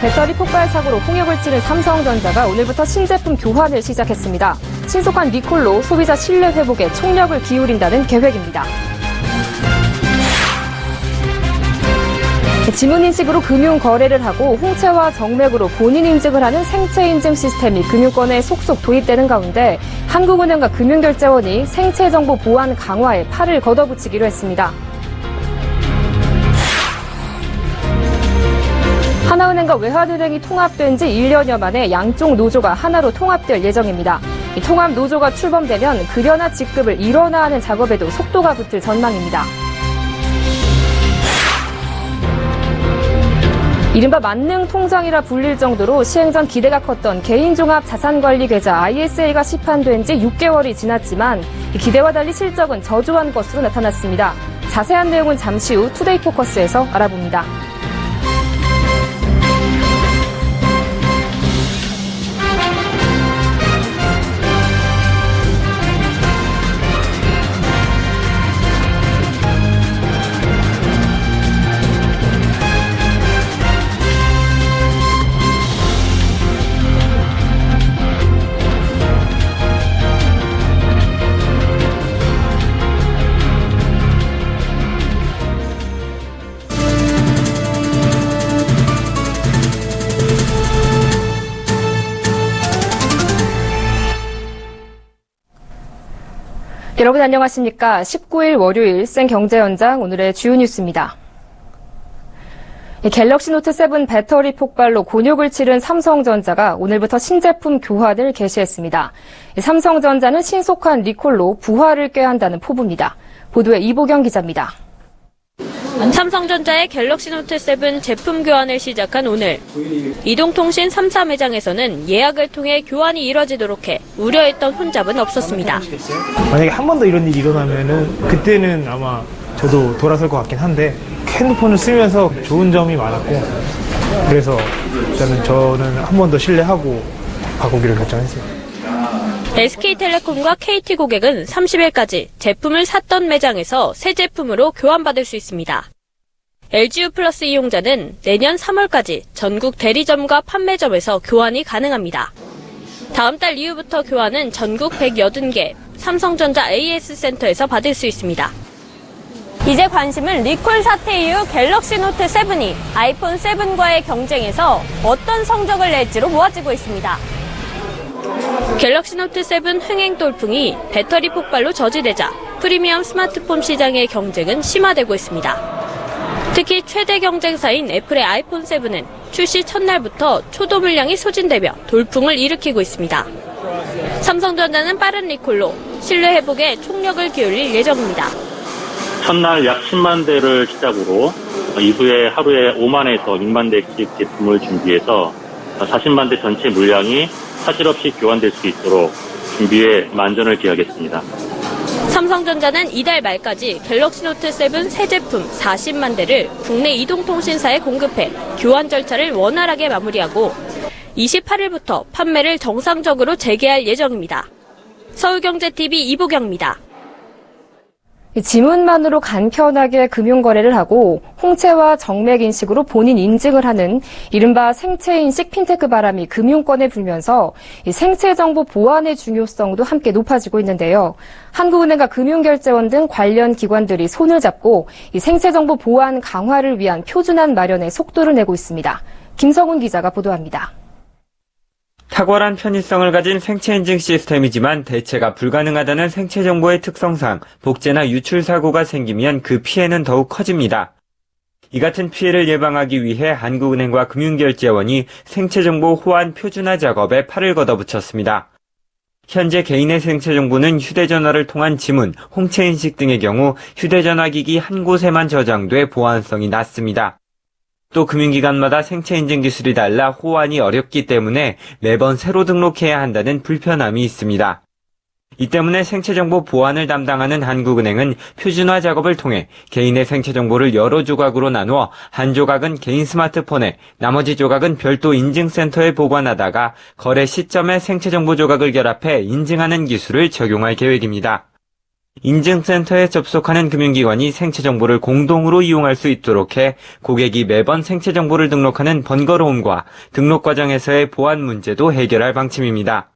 배터리 폭발 사고로 홍역을 치른 삼성전자가 오늘부터 신제품 교환을 시작했습니다. 신속한 리콜로 소비자 신뢰 회복에 총력을 기울인다는 계획입니다. 지문 인식으로 금융 거래를 하고 홍채와 정맥으로 본인 인증을 하는 생체 인증 시스템이 금융권에 속속 도입되는 가운데 한국은행과 금융결제원이 생체 정보 보안 강화에 팔을 걷어붙이기로 했습니다. 하나은행과 외환은행이 통합된 지 1년여 만에 양쪽 노조가 하나로 통합될 예정입니다. 이 통합 노조가 출범되면 급여나 직급을 일원화하는 작업에도 속도가 붙을 전망입니다. 이른바 만능 통장이라 불릴 정도로 시행 전 기대가 컸던 개인종합자산관리계좌 ISA가 시판된 지 6개월이 지났지만 기대와 달리 실적은 저조한 것으로 나타났습니다. 자세한 내용은 잠시 후 투데이 포커스에서 알아봅니다. 여러분 안녕하십니까. 19일 월요일 생경제연장 오늘의 주요 뉴스입니다. 갤럭시 노트 7 배터리 폭발로 곤욕을 치른 삼성전자가 오늘부터 신제품 교환을 개시했습니다. 삼성전자는 신속한 리콜로 부활을 꾀한다는 포부입니다. 보도에 이보경 기자입니다. 삼성전자의 갤럭시 노트 7 제품 교환을 시작한 오늘, 이동통신 3사 매장에서는 예약을 통해 교환이 이뤄지도록 해 우려했던 혼잡은 없었습니다. 만약에 한 번 더 이런 일이 일어나면은 그때는 아마 저도 돌아설 것 같긴 한데 핸드폰을 쓰면서 좋은 점이 많았고 그래서 저는 한 번 더 신뢰하고 바꾸기로 결정했습니다. SK텔레콤과 KT 고객은 30일까지 제품을 샀던 매장에서 새 제품으로 교환받을 수 있습니다. LGU 플러스 이용자는 내년 3월까지 전국 대리점과 판매점에서 교환이 가능합니다. 다음 달 이후부터 교환은 전국 180개 삼성전자 AS 센터에서 받을 수 있습니다. 이제 관심은 리콜 사태 이후 갤럭시 노트 7이 아이폰 7과의 경쟁에서 어떤 성적을 낼지로 모아지고 있습니다. 갤럭시 노트 7 흥행 돌풍이 배터리 폭발로 저지되자 프리미엄 스마트폰 시장의 경쟁은 심화되고 있습니다. 특히 최대 경쟁사인 애플의 아이폰 7은 출시 첫날부터 초도 물량이 소진되며 돌풍을 일으키고 있습니다. 삼성전자는 빠른 리콜로 신뢰 회복에 총력을 기울일 예정입니다. 첫날 약 10만 대를 시작으로 이후에 하루에 5만에서 6만 대씩 제품을 준비해서 40만 대 전체 물량이 사실 없이 교환될 수 있도록 준비에 만전을 기하겠습니다. 삼성전자는 이달 말까지 갤럭시 노트 7 새 제품 40만 대를 국내 이동통신사에 공급해 교환 절차를 원활하게 마무리하고 28일부터 판매를 정상적으로 재개할 예정입니다. 서울경제TV 이보경입니다. 지문만으로 간편하게 금융거래를 하고 홍채와 정맥 인식으로 본인 인증을 하는 이른바 생체 인식 핀테크 바람이 금융권에 불면서 생체 정보 보안의 중요성도 함께 높아지고 있는데요. 한국은행과 금융결제원 등 관련 기관들이 손을 잡고 이 생체 정보 보안 강화를 위한 표준안 마련에 속도를 내고 있습니다. 김성훈 기자가 보도합니다. 탁월한 편의성을 가진 생체 인증 시스템이지만 대체가 불가능하다는 생체 정보의 특성상 복제나 유출 사고가 생기면 그 피해는 더욱 커집니다. 이 같은 피해를 예방하기 위해 한국은행과 금융결제원이 생체 정보 호환 표준화 작업에 팔을 걷어붙였습니다. 현재 개인의 생체 정보는 휴대전화를 통한 지문, 홍채 인식 등의 경우 휴대전화기기 한 곳에만 저장돼 보안성이 낮습니다. 또 금융기관마다 생체 인증 기술이 달라 호환이 어렵기 때문에 매번 새로 등록해야 한다는 불편함이 있습니다. 이 때문에 생체 정보 보안을 담당하는 한국은행은 표준화 작업을 통해 개인의 생체 정보를 여러 조각으로 나누어 한 조각은 개인 스마트폰에, 나머지 조각은 별도 인증센터에 보관하다가 거래 시점에 생체 정보 조각을 결합해 인증하는 기술을 적용할 계획입니다. 인증센터에 접속하는 금융기관이 생체 정보를 공동으로 이용할 수 있도록 해 고객이 매번 생체 정보를 등록하는 번거로움과 등록 과정에서의 보안 문제도 해결할 방침입니다.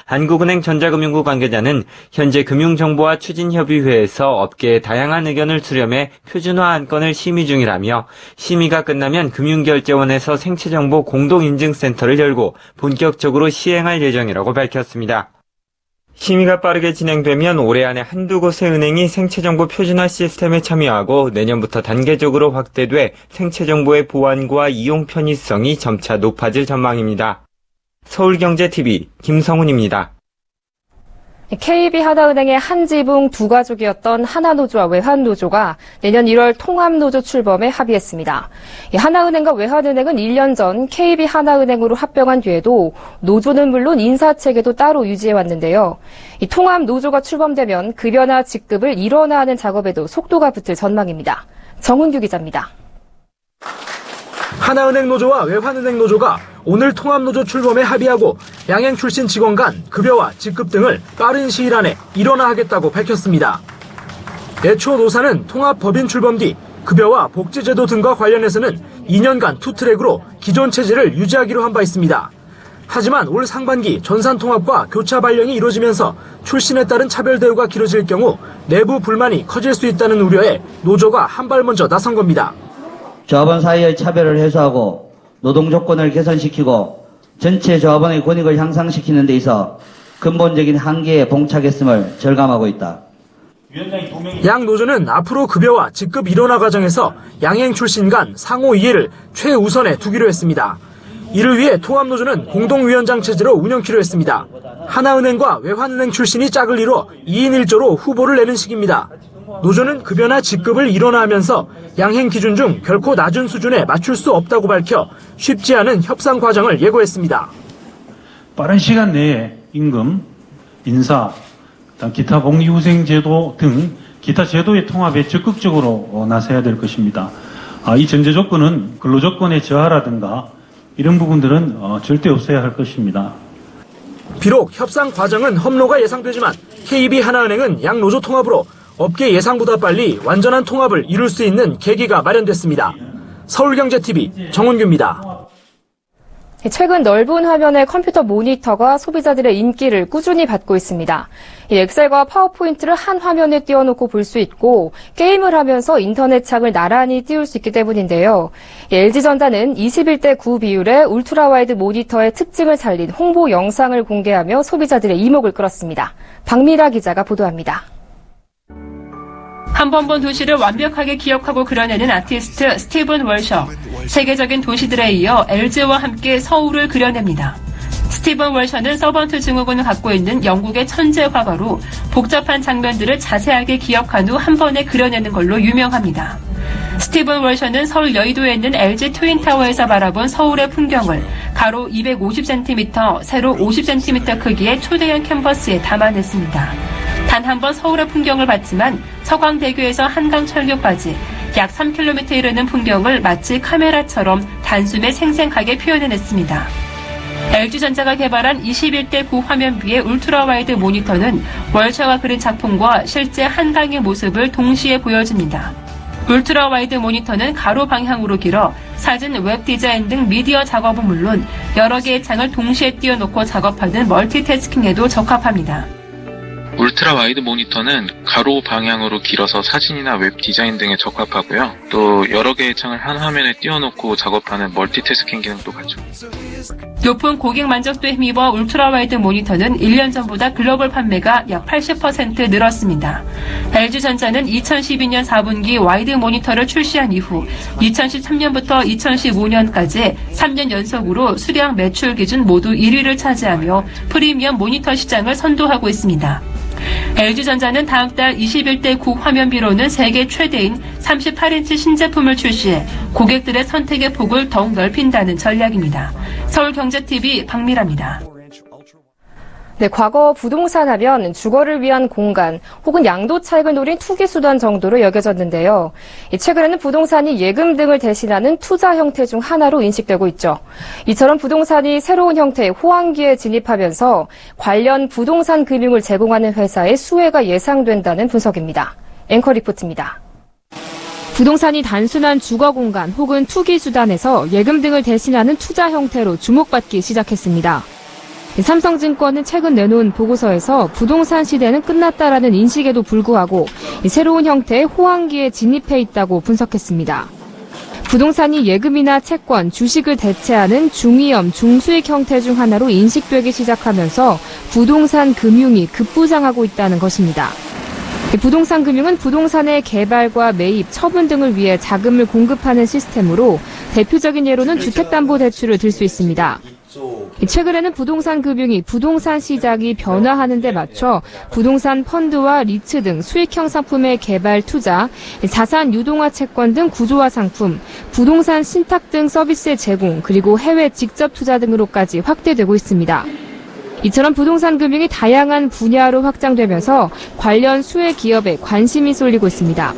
한국은행 전자금융부 관계자는 현재 금융정보화 추진협의회에서 업계의 다양한 의견을 수렴해 표준화 안건을 심의 중이라며 심의가 끝나면 금융결제원에서 생체정보 공동인증센터를 열고 본격적으로 시행할 예정이라고 밝혔습니다. 심의가 빠르게 진행되면 올해 안에 한두 곳의 은행이 생체정보 표준화 시스템에 참여하고 내년부터 단계적으로 확대돼 생체정보의 보안과 이용 편의성이 점차 높아질 전망입니다. 서울경제TV 김성훈입니다. KB하나은행의 한 지붕 두 가족이었던 하나노조와 외환노조가 내년 1월 통합노조 출범에 합의했습니다. 하나은행과 외환은행은 1년 전 KB하나은행으로 합병한 뒤에도 노조는 물론 인사체계도 따로 유지해왔는데요. 이 통합노조가 출범되면 급여나 직급을 일원화하는 작업에도 속도가 붙을 전망입니다. 정은규 기자입니다. 하나은행 노조와 외환은행 노조가 오늘 통합노조 출범에 합의하고 양행 출신 직원 간 급여와 직급 등을 빠른 시일 안에 일원화하겠다고 밝혔습니다. 애초 노사는 통합법인 출범 뒤 급여와 복지제도 등과 관련해서는 2년간 투트랙으로 기존 체제를 유지하기로 한 바 있습니다. 하지만 올 상반기 전산 통합과 교차 발령이 이루어지면서 출신에 따른 차별 대우가 길어질 경우 내부 불만이 커질 수 있다는 우려에 노조가 한 발 먼저 나선 겁니다. 조합원 사이의 차별을 해소하고 노동 조건을 개선시키고 전체 조합원의 권익을 향상시키는 데 있어 근본적인 한계에 봉착했음을 절감하고 있다. 양 노조는 앞으로 급여와 직급 일원화 과정에서 양행 출신 간 상호 이해를 최우선에 두기로 했습니다. 이를 위해 통합노조는 공동위원장 체제로 운영키로 했습니다. 하나은행과 외환은행 출신이 짝을 이뤄 2인 1조로 후보를 내는 식입니다. 노조는 급여나 직급을 일원화하면서 양행 기준 중 결코 낮은 수준에 맞출 수 없다고 밝혀 쉽지 않은 협상 과정을 예고했습니다. 빠른 시간 내에 임금, 인사, 기타 복리후생제도 등 기타 제도의 통합에 적극적으로 나서야 될 것입니다. 이 전제 조건은 근로조건의 저하라든가 이런 부분들은 절대 없어야 할 것입니다. 비록 협상 과정은 험로가 예상되지만 KB하나은행은 양 노조 통합으로 업계 예상보다 빨리 완전한 통합을 이룰 수 있는 계기가 마련됐습니다. 서울경제TV 정은규입니다. 최근 넓은 화면의 컴퓨터 모니터가 소비자들의 인기를 꾸준히 받고 있습니다. 엑셀과 파워포인트를 한 화면에 띄워놓고 볼 수 있고 게임을 하면서 인터넷 창을 나란히 띄울 수 있기 때문인데요. LG전자는 21대 9 비율의 울트라와이드 모니터의 특징을 살린 홍보 영상을 공개하며 소비자들의 이목을 끌었습니다. 박미라 기자가 보도합니다. 한 번 본 도시를 완벽하게 기억하고 그려내는 아티스트 스티븐 월셔. 세계적인 도시들에 이어 LG와 함께 서울을 그려냅니다. 스티븐 월셔는 서번트 증후군을 갖고 있는 영국의 천재 화가로 복잡한 장면들을 자세하게 기억한 후 한 번에 그려내는 걸로 유명합니다. 스티븐 월셔는 서울 여의도에 있는 LG 트윈타워에서 바라본 서울의 풍경을 가로 250cm, 세로 50cm 크기의 초대형 캔버스에 담아냈습니다. 단 한 번 서울의 풍경을 봤지만 서강대교에서 한강철교까지 약 3km 이르는 풍경을 마치 카메라처럼 단숨에 생생하게 표현해냈습니다. LG전자가 개발한 21대 9 화면비의 울트라와이드 모니터는 월셔가 그린 작품과 실제 한강의 모습을 동시에 보여줍니다. 울트라와이드 모니터는 가로 방향으로 길어 사진, 웹 디자인 등 미디어 작업은 물론 여러 개의 창을 동시에 띄워놓고 작업하는 멀티태스킹에도 적합합니다. 울트라 와이드 모니터는 가로 방향으로 길어서 사진이나 웹 디자인 등에 적합하고요. 또 여러 개의 창을 한 화면에 띄워놓고 작업하는 멀티태스킹 기능도 갖춥니다. 높은 고객 만족도에 힘입어 울트라와이드 모니터는 1년 전보다 글로벌 판매가 약 80% 늘었습니다. LG전자는 2012년 4분기 와이드 모니터를 출시한 이후 2013년부터 2015년까지 3년 연속으로 수량 매출 기준 모두 1위를 차지하며 프리미엄 모니터 시장을 선도하고 있습니다. LG전자는 다음 달 21대 9 화면비로는 세계 최대인 38인치 신제품을 출시해 고객들의 선택의 폭을 더욱 넓힌다는 전략입니다. 서울경제TV 박미라입니다. 네, 과거 부동산 하면 주거를 위한 공간 혹은 양도차익을 노린 투기수단 정도로 여겨졌는데요. 최근에는 부동산이 예금 등을 대신하는 투자 형태 중 하나로 인식되고 있죠. 이처럼 부동산이 새로운 형태의 호황기에 진입하면서 관련 부동산 금융을 제공하는 회사의 수혜가 예상된다는 분석입니다. 앵커 리포트입니다. 부동산이 단순한 주거 공간 혹은 투기 수단에서 예금 등을 대신하는 투자 형태로 주목받기 시작했습니다. 삼성증권은 최근 내놓은 보고서에서 부동산 시대는 끝났다라는 인식에도 불구하고 새로운 형태의 호황기에 진입해 있다고 분석했습니다. 부동산이 예금이나 채권, 주식을 대체하는 중위험, 중수익 형태 중 하나로 인식되기 시작하면서 부동산 금융이 급부상하고 있다는 것입니다. 부동산 금융은 부동산의 개발과 매입, 처분 등을 위해 자금을 공급하는 시스템으로 대표적인 예로는 주택담보대출을 들 수 있습니다. 최근에는 부동산 금융이 부동산 시장이 변화하는 데 맞춰 부동산 펀드와 리츠 등 수익형 상품의 개발 투자, 자산 유동화 채권 등 구조화 상품, 부동산 신탁 등 서비스의 제공, 그리고 해외 직접 투자 등으로까지 확대되고 있습니다. 이처럼 부동산 금융이 다양한 분야로 확장되면서 관련 수혜 기업에 관심이 쏠리고 있습니다.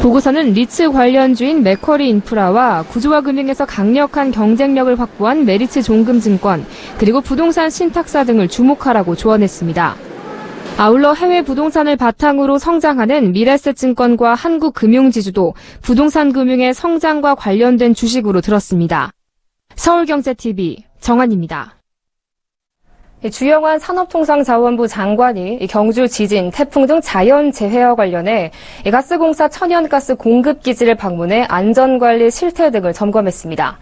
보고서는 리츠 관련주인 맥쿼리 인프라와 구조화 금융에서 강력한 경쟁력을 확보한 메리츠 종금증권, 그리고 부동산 신탁사 등을 주목하라고 조언했습니다. 아울러 해외 부동산을 바탕으로 성장하는 미래에셋증권과 한국금융지주도 부동산 금융의 성장과 관련된 주식으로 들었습니다. 서울경제TV 정한입니다. 주영환 산업통상자원부 장관이 경주 지진, 태풍 등 자연재해와 관련해 가스공사 천연가스 공급기지를 방문해 안전관리 실태 등을 점검했습니다.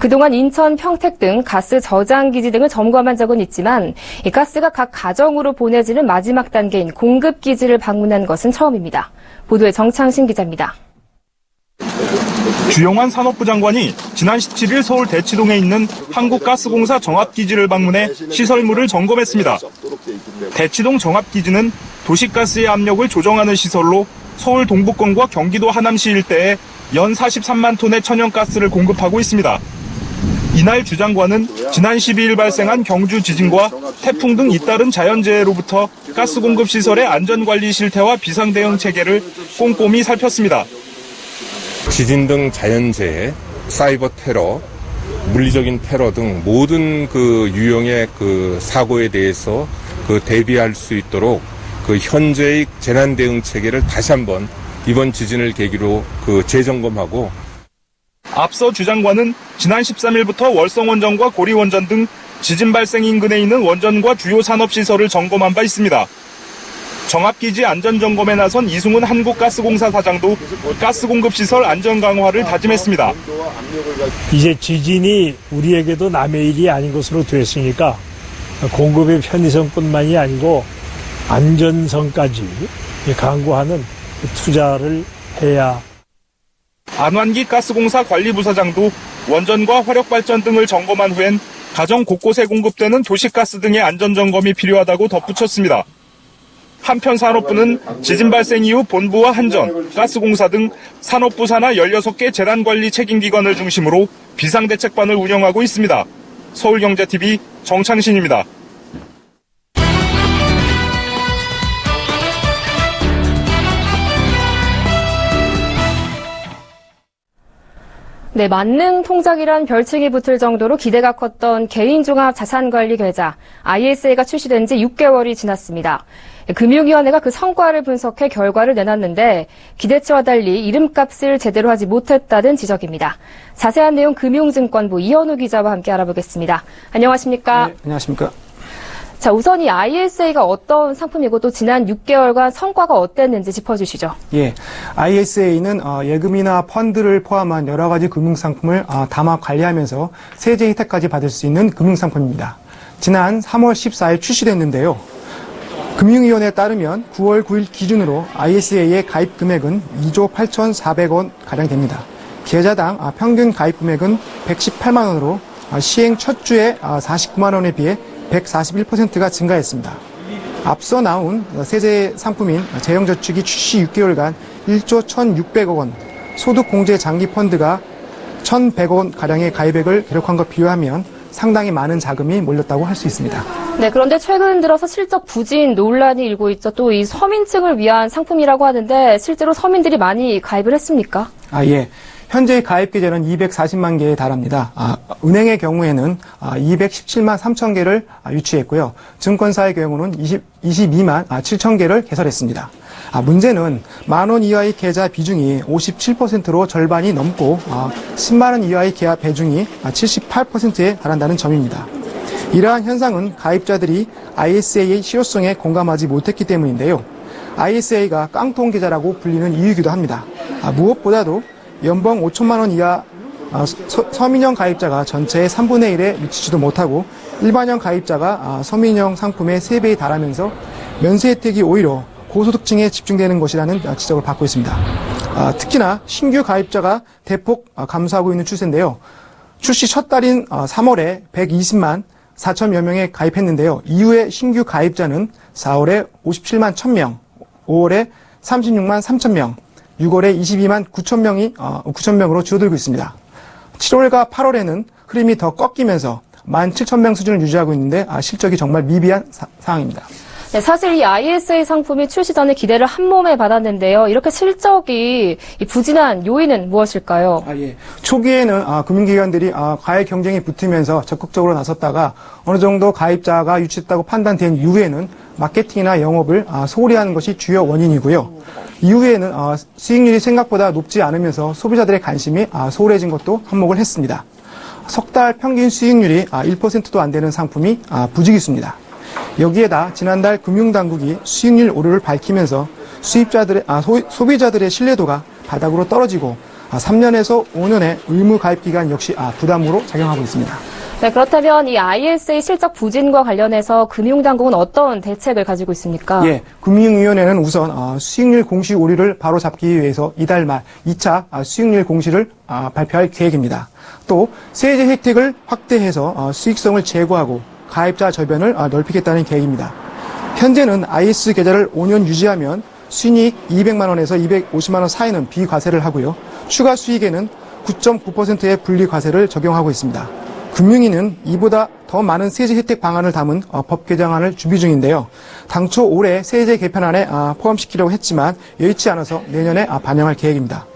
그동안 인천, 평택 등 가스 저장기지 등을 점검한 적은 있지만 가스가 각 가정으로 보내지는 마지막 단계인 공급기지를 방문한 것은 처음입니다. 보도에 정창신 기자입니다. 주영환 산업부 장관이 지난 17일 서울 대치동에 있는 한국가스공사 정압기지를 방문해 시설물을 점검했습니다. 대치동 정압기지는 도시가스의 압력을 조정하는 시설로 서울 동부권과 경기도 하남시 일대에 연 43만 톤의 천연가스를 공급하고 있습니다. 이날 주 장관은 지난 12일 발생한 경주 지진과 태풍 등 잇따른 자연재해로부터 가스 공급 시설의 안전관리 실태와 비상대응 체계를 꼼꼼히 살폈습니다. 지진 등 자연재해, 사이버 테러, 물리적인 테러 등 모든 유형의 사고에 대해서 대비할 수 있도록 현재의 재난 대응 체계를 다시 한번 이번 지진을 계기로 재점검하고. 앞서 주 장관은 지난 13일부터 월성원전과 고리원전 등 지진 발생 인근에 있는 원전과 주요 산업시설을 점검한 바 있습니다. 정압기지 안전점검에 나선 이승훈 한국가스공사 사장도 가스공급시설 안전 강화를 다짐했습니다. 이제 지진이 우리에게도 남의 일이 아닌 것으로 됐으니까 공급의 편의성뿐만이 아니고 안전성까지 강구하는 투자를 해야. 안환기 가스공사 관리부사장도 원전과 화력발전 등을 점검한 후엔 가정 곳곳에 공급되는 도시가스 등의 안전점검이 필요하다고 덧붙였습니다. 한편 산업부는 지진 발생 이후 본부와 한전, 가스공사 등 산업부 산하 16개 재난관리 책임기관을 중심으로 비상대책반을 운영하고 있습니다. 서울경제TV 정창신입니다. 네, 만능 통장이란 별칭이 붙을 정도로 기대가 컸던 개인종합자산관리계좌 ISA가 출시된 지 6개월이 지났습니다. 금융위원회가 그 성과를 분석해 결과를 내놨는데 기대치와 달리 이름값을 제대로 하지 못했다는 지적입니다. 자세한 내용 금융증권부 이현우 기자와 함께 알아보겠습니다. 안녕하십니까? 네, 안녕하십니까? 자, 우선 이 ISA가 어떤 상품이고 또 지난 6개월간 성과가 어땠는지 짚어주시죠. 예, ISA는 예금이나 펀드를 포함한 여러 가지 금융상품을 담아 관리하면서 세제 혜택까지 받을 수 있는 금융상품입니다. 지난 3월 14일 출시됐는데요. 금융위원회에 따르면 9월 9일 기준으로 ISA의 가입 금액은 2조 8,400원 가량 됩니다. 계좌당 평균 가입 금액은 118만 원으로 시행 첫 주에 49만 원에 비해 141%가 증가했습니다. 앞서 나온 세제 상품인 재형저축이 출시 6개월간 1조 1,600억 원, 소득공제 장기 펀드가 1,100억 원 가량의 가입액을 기록한 것 비교하면 상당히 많은 자금이 몰렸다고 할 수 있습니다. 네, 그런데 최근 들어서 실적 부진 논란이 일고 있죠. 또 이 서민층을 위한 상품이라고 하는데 실제로 서민들이 많이 가입을 했습니까? 예. 현재 가입 계좌는 240만 개에 달합니다. 은행의 경우에는 217만 3천 개를 유치했고요. 증권사의 경우는 22만 7천 개를 개설했습니다. 문제는 만원 이하의 계좌 비중이 57%로 절반이 넘고 10만 원 이하의 계좌 비중이 78%에 달한다는 점입니다. 이러한 현상은 가입자들이 ISA의 실효성에 공감하지 못했기 때문인데요. ISA가 깡통 계좌라고 불리는 이유이기도 합니다. 무엇보다도 연봉 5천만 원 이하 서민형 가입자가 전체의 3분의 1에 미치지도 못하고 일반형 가입자가 서민형 상품의 3배에 달하면서 면세 혜택이 오히려 고소득층에 집중되는 것이라는 지적을 받고 있습니다. 특히나 신규 가입자가 대폭 감소하고 있는 추세인데요. 출시 첫 달인 3월에 120만 4천여 명에 가입했는데요. 이후에 신규 가입자는 4월에 57만 1,000명, 5월에 36만 3천 명, 6월에 22만 9천 명으로 줄어들고 있습니다. 7월과 8월에는 흐름이 더 꺾이면서 17,000명 수준을 유지하고 있는데 실적이 정말 미비한 상황입니다. 네, 사실 이 ISA 상품이 출시 전에 기대를 한 몸에 받았는데요. 이렇게 실적이 부진한 요인은 무엇일까요? 초기에는 금융기관들이 가입 경쟁이 붙으면서 적극적으로 나섰다가 어느 정도 가입자가 유치했다고 판단된 이후에는 마케팅이나 영업을 소홀히 하는 것이 주요 원인이고요. 이후에는 수익률이 생각보다 높지 않으면서 소비자들의 관심이 소홀해진 것도 한몫을 했습니다. 석 달 평균 수익률이 1%도 안 되는 상품이 부지기수입니다. 여기에다 지난달 금융당국이 수익률 오류를 밝히면서 소비자들의 신뢰도가 바닥으로 떨어지고 3년에서 5년의 의무 가입 기간 역시 부담으로 작용하고 있습니다. 네, 그렇다면 이 ISA 실적 부진과 관련해서 금융당국은 어떤 대책을 가지고 있습니까? 금융위원회는 우선 수익률 공시 오류를 바로잡기 위해서 이달 말 2차 수익률 공시를 발표할 계획입니다. 또 세제 혜택을 확대해서 수익성을 제고하고 가입자 저변을 넓히겠다는 계획입니다. 현재는 IS 계좌를 5년 유지하면 순이익 200만 원에서 250만 원 사이는 비과세를 하고요. 추가 수익에는 9.9%의 분리과세를 적용하고 있습니다. 금융위는 이보다 더 많은 세제 혜택 방안을 담은 법 개정안을 준비 중인데요. 당초 올해 세제 개편안에 포함시키려고 했지만 여의치 않아서 내년에 반영할 계획입니다.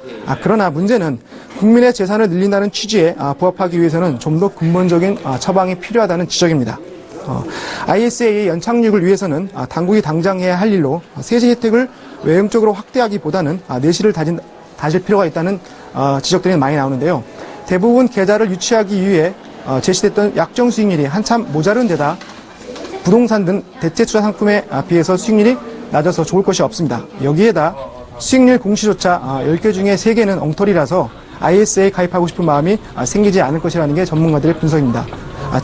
그러나 문제는 국민의 재산을 늘린다는 취지에 부합하기 위해서는 좀 더 근본적인 처방이 필요하다는 지적입니다. ISA의 연착륙을 위해서는 당국이 당장 해야 할 일로 세제 혜택을 외형적으로 확대하기보다는 내실을 다질 필요가 있다는 지적들이 많이 나오는데요. 대부분 계좌를 유치하기 위해 제시됐던 약정 수익률이 한참 모자른 데다 부동산 등 대체 투자 상품에 비해서 수익률이 낮아서 좋을 것이 없습니다. 여기에다 수익률 공시조차 10개 중에 3개는 엉터리라서 ISA에 가입하고 싶은 마음이 생기지 않을 것이라는 게 전문가들의 분석입니다.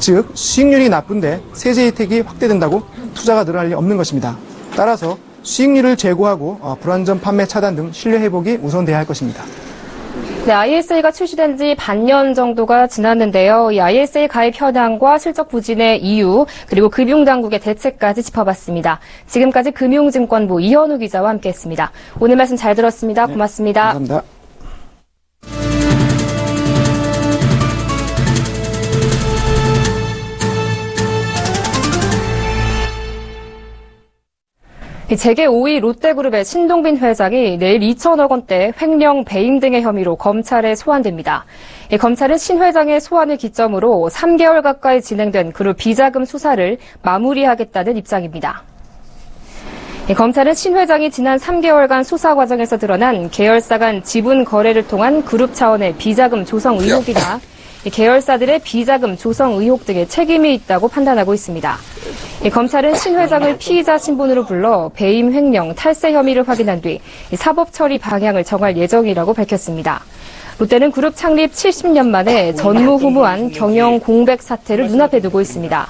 즉 수익률이 나쁜데 세제 혜택이 확대된다고 투자가 늘어날 리 없는 것입니다. 따라서 수익률을 제고하고 불안전 판매 차단 등 신뢰 회복이 우선돼야 할 것입니다. 네, ISA가 출시된 지 반년 정도가 지났는데요. 이 ISA 가입 현황과 실적 부진의 이유, 그리고 금융당국의 대책까지 짚어봤습니다. 지금까지 금융증권부 이현우 기자와 함께했습니다. 오늘 말씀 잘 들었습니다. 고맙습니다. 감사합니다. 재계 5위 롯데그룹의 신동빈 회장이 내일 2천억 원대 횡령, 배임 등의 혐의로 검찰에 소환됩니다. 검찰은 신 회장의 소환을 기점으로 3개월 가까이 진행된 그룹 비자금 수사를 마무리하겠다는 입장입니다. 검찰은 신 회장이 지난 3개월간 수사 과정에서 드러난 계열사 간 지분 거래를 통한 그룹 차원의 비자금 조성 의혹이나 계열사들의 비자금 조성 의혹 등의 책임이 있다고 판단하고 있습니다. 검찰은 신 회장을 피의자 신분으로 불러 배임, 횡령, 탈세 혐의를 확인한 뒤 사법 처리 방향을 정할 예정이라고 밝혔습니다. 롯데는 그룹 창립 70년 만에 전무후무한 경영 공백 사태를 눈앞에 두고 있습니다.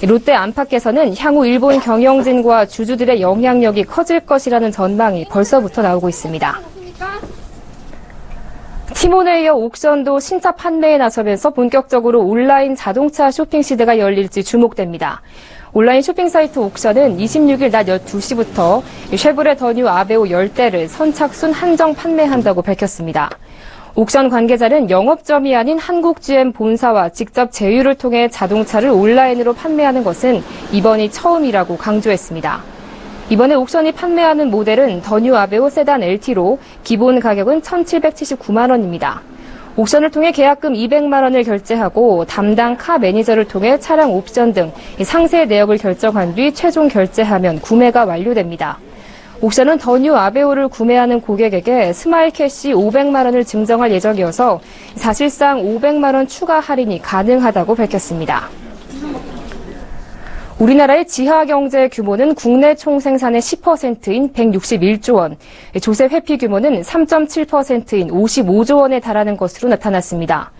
롯데 안팎에서는 향후 일본 경영진과 주주들의 영향력이 커질 것이라는 전망이 벌써부터 나오고 있습니다. 티몬에 이어 옥션도 신차 판매에 나서면서 본격적으로 온라인 자동차 쇼핑 시대가 열릴지 주목됩니다. 온라인 쇼핑 사이트 옥션은 26일 낮 12시부터 쉐보레 더 뉴 아베오 10대를 선착순 한정 판매한다고 밝혔습니다. 옥션 관계자는 영업점이 아닌 한국 GM 본사와 직접 제휴를 통해 자동차를 온라인으로 판매하는 것은 이번이 처음이라고 강조했습니다. 이번에 옥션이 판매하는 모델은 더 뉴 아베오 세단 LT로 기본 가격은 1,779만 원입니다. 옥션을 통해 계약금 200만 원을 결제하고 담당 카 매니저를 통해 차량 옵션 등 상세 내역을 결정한 뒤 최종 결제하면 구매가 완료됩니다. 옥션은 더 뉴 아베오를 구매하는 고객에게 스마일 캐시 500만 원을 증정할 예정이어서 사실상 500만 원 추가 할인이 가능하다고 밝혔습니다. 우리나라의 지하 경제 규모는 국내 총생산의 10%인 161조 원, 조세 회피 규모는 3.7%인 55조 원에 달하는 것으로 나타났습니다.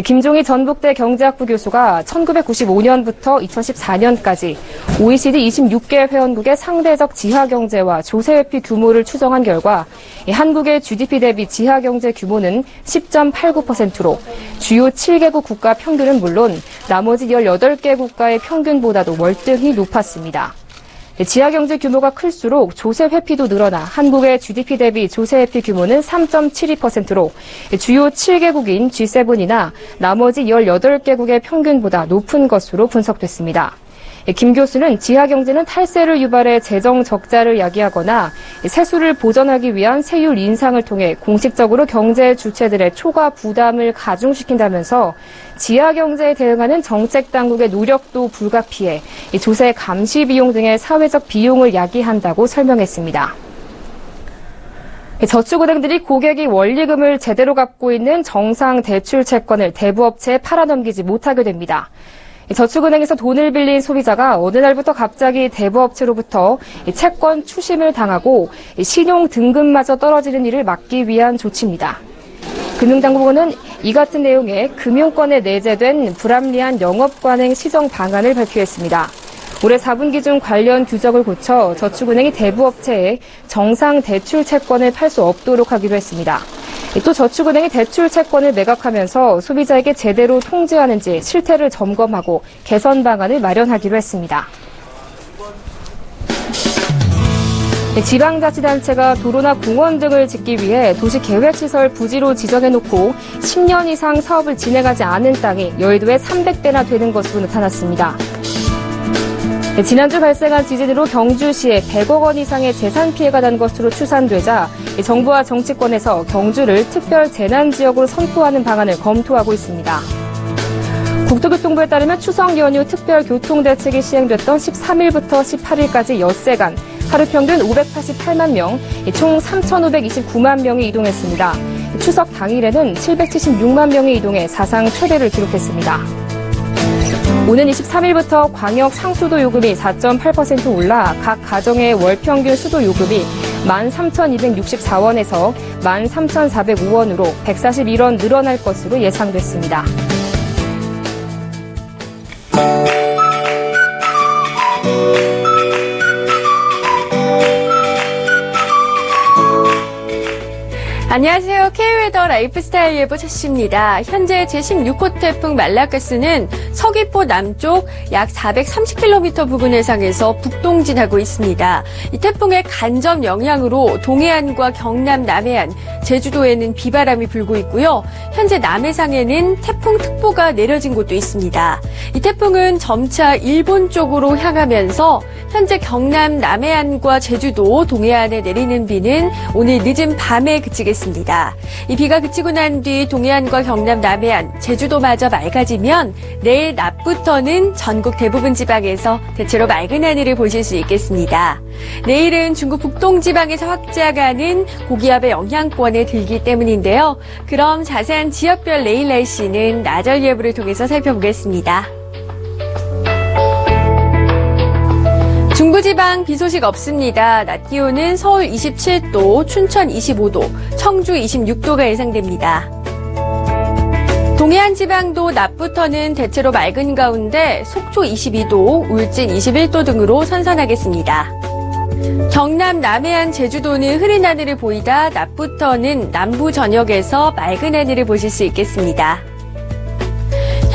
김종희 전북대 경제학부 교수가 1995년부터 2014년까지 OECD 26개 회원국의 상대적 지하경제와 조세회피 규모를 추정한 결과 한국의 GDP 대비 지하경제 규모는 10.89%로 주요 7개국 국가 평균은 물론 나머지 18개 국가의 평균보다도 월등히 높았습니다. 지하경제 규모가 클수록 조세 회피도 늘어나 한국의 GDP 대비 조세 회피 규모는 3.72%로 주요 7개국인 G7이나 나머지 18개국의 평균보다 높은 것으로 분석됐습니다. 김 교수는 지하경제는 탈세를 유발해 재정 적자를 야기하거나 세수를 보전하기 위한 세율 인상을 통해 공식적으로 경제 주체들의 초과 부담을 가중시킨다면서 지하경제에 대응하는 정책 당국의 노력도 불가피해 조세 감시 비용 등의 사회적 비용을 야기한다고 설명했습니다. 저축은행들이 고객이 원리금을 제대로 갚고 있는 정상 대출 채권을 대부업체에 팔아넘기지 못하게 됩니다. 저축은행에서 돈을 빌린 소비자가 어느 날부터 갑자기 대부업체로부터 채권 추심을 당하고 신용 등급마저 떨어지는 일을 막기 위한 조치입니다. 금융당국은 이 같은 내용의 금융권에 내재된 불합리한 영업관행 시정 방안을 발표했습니다. 올해 4분기 중 관련 규정을 고쳐 저축은행이 대부업체에 정상 대출 채권을 팔 수 없도록 하기로 했습니다. 또 저축은행이 대출 채권을 매각하면서 소비자에게 제대로 통지하는지 실태를 점검하고 개선 방안을 마련하기로 했습니다. 지방자치단체가 도로나 공원 등을 짓기 위해 도시계획시설 부지로 지정해놓고 10년 이상 사업을 진행하지 않은 땅이 여의도에 300대나 되는 것으로 나타났습니다. 지난주 발생한 지진으로 경주시에 100억 원 이상의 재산 피해가 난 것으로 추산되자 정부와 정치권에서 경주를 특별 재난지역으로 선포하는 방안을 검토하고 있습니다. 국토교통부에 따르면 추석 연휴 특별 교통대책이 시행됐던 13일부터 18일까지 엿새간 하루 평균 588만 명, 총 3,529만 명이 이동했습니다. 추석 당일에는 776만 명이 이동해 사상 최대를 기록했습니다. 오는 23일부터 광역 상수도 요금이 4.8% 올라 각 가정의 월 평균 수도 요금이 13,264원에서 13,405원으로 141원 늘어날 것으로 예상됐습니다. 안녕하세요. K웨더 라이프스타일 예보 최씨입니다. 현재 제16호 태풍 말라카스는 서귀포 남쪽 약 430km 부근 해상에서 북동진하고 있습니다. 이 태풍의 간접 영향으로 동해안과 경남 남해안, 제주도에는 비바람이 불고 있고요. 현재 남해상에는 태풍특보가 내려진 곳도 있습니다. 이 태풍은 점차 일본 쪽으로 향하면서 현재 경남 남해안과 제주도, 동해안에 내리는 비는 오늘 늦은 밤에 그치겠습니다. 이 비가 그치고 난 뒤 동해안과 경남 남해안, 제주도마저 맑아지면 내일 낮부터는 전국 대부분 지방에서 대체로 맑은 하늘을 보실 수 있겠습니다. 내일은 중국 북동 지방에서 확장하는 고기압의 영향권에 들기 때문인데요. 그럼 자세한 지역별 내일 날씨는 나절 예보를 통해서 살펴보겠습니다. 중부지방 비 소식 없습니다. 낮 기온은 서울 27도, 춘천 25도, 청주 26도가 예상됩니다. 동해안 지방도 낮부터는 대체로 맑은 가운데 속초 22도, 울진 21도 등으로 선선하겠습니다. 경남 남해안 제주도는 흐린 하늘을 보이다 낮부터는 남부 전역에서 맑은 하늘을 보실 수 있겠습니다.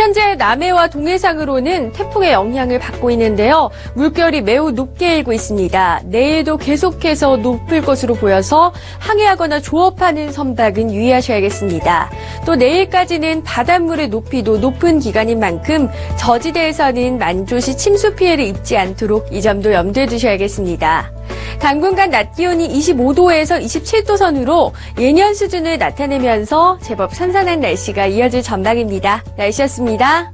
현재 남해와 동해상으로는 태풍의 영향을 받고 있는데요. 물결이 매우 높게 일고 있습니다. 내일도 계속해서 높을 것으로 보여서 항해하거나 조업하는 선박은 유의하셔야겠습니다. 또 내일까지는 바닷물의 높이도 높은 기간인 만큼 저지대에서는 만조시 침수 피해를 입지 않도록 이 점도 염두에 두셔야겠습니다. 당분간 낮 기온이 25도에서 27도 선으로 예년 수준을 나타내면서 제법 선선한 날씨가 이어질 전망입니다. 날씨였습니다.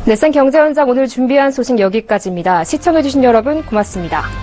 넷센 경제 현장 오늘 준비한 소식 여기까지입니다. 시청해주신 여러분 고맙습니다.